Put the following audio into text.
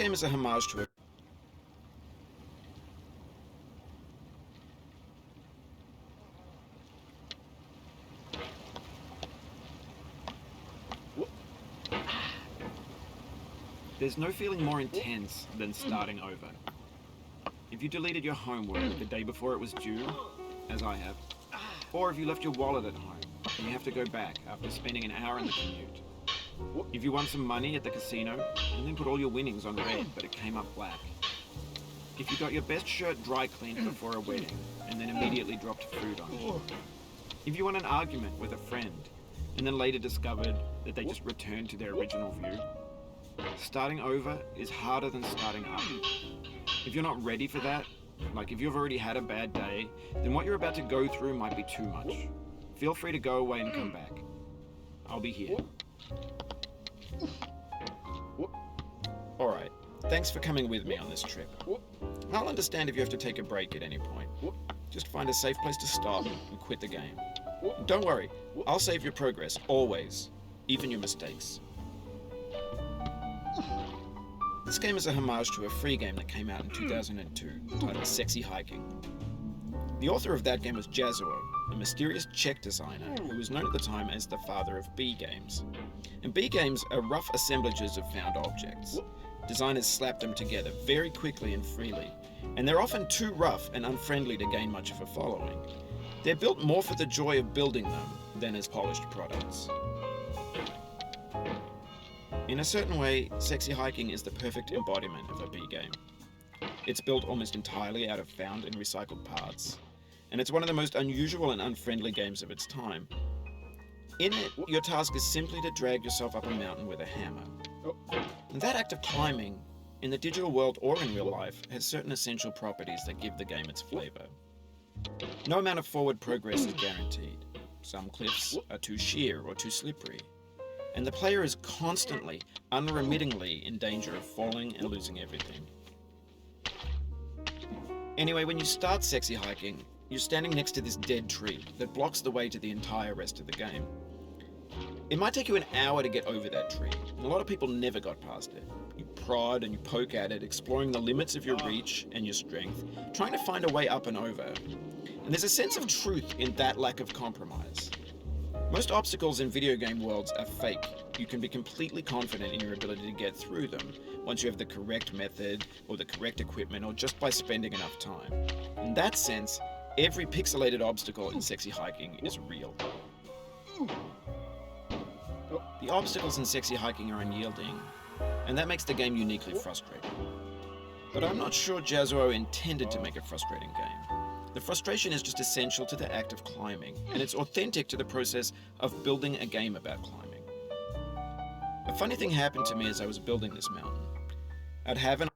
game is a homage to a There's no feeling more intense than starting over. If you deleted your homework the day before it was due, as I have, or if you left your wallet at home and you have to go back after spending an hour in the commute. If you won some money at the casino and then put all your winnings on red but it came up black. If you got your best shirt dry cleaned before a wedding and then immediately dropped food on it. If you won an argument with a friend and then later discovered that they just returned to their original view. Starting over is harder than starting up. If you're not ready for that, like if you've already had a bad day, then what you're about to go through might be too much. Feel free to go away and come back. I'll be here. Alright, thanks for coming with me on this trip. I'll understand if you have to take a break at any point. Just find a safe place to stop and quit the game. Don't worry, I'll save your progress, always, even your mistakes. This game is a homage to a free game that came out in 2002, titled Sexy Hiking. The author of that game was Jazzuo, a mysterious Czech designer who was known at the time as the father of B games. And B games are rough assemblages of found objects. Designers slap them together very quickly and freely, and they're often too rough and unfriendly to gain much of a following. They're built more for the joy of building them than as polished products. In a certain way, Sexy Hiking is the perfect embodiment of a B game. It's built almost entirely out of found and recycled parts, and it's one of the most unusual and unfriendly games of its time. In it, your task is simply to drag yourself up a mountain with a hammer. And that act of climbing, in the digital world or in real life, has certain essential properties that give the game its flavor. No amount of forward progress is guaranteed. Some cliffs are too sheer or too slippery. And the player is constantly, unremittingly in danger of falling and losing everything. Anyway, when you start Sexy Hiking, you're standing next to this dead tree that blocks the way to the entire rest of the game. It might take you an hour to get over that tree, and a lot of people never got past it. You prod and you poke at it, exploring the limits of your reach and your strength, trying to find a way up and over. And there's a sense of truth in that lack of compromise. Most obstacles in video game worlds are fake. You can be completely confident in your ability to get through them once you have the correct method or the correct equipment or just by spending enough time. In that sense, every pixelated obstacle in Sexy Hiking is real. The obstacles in Sexy Hiking are unyielding, and that makes the game uniquely frustrating. But I'm not sure Jazzuo intended to make a frustrating game. The frustration is just essential to the act of climbing, and it's authentic to the process of building a game about climbing. A funny thing happened to me as I was building this mountain. I'd have an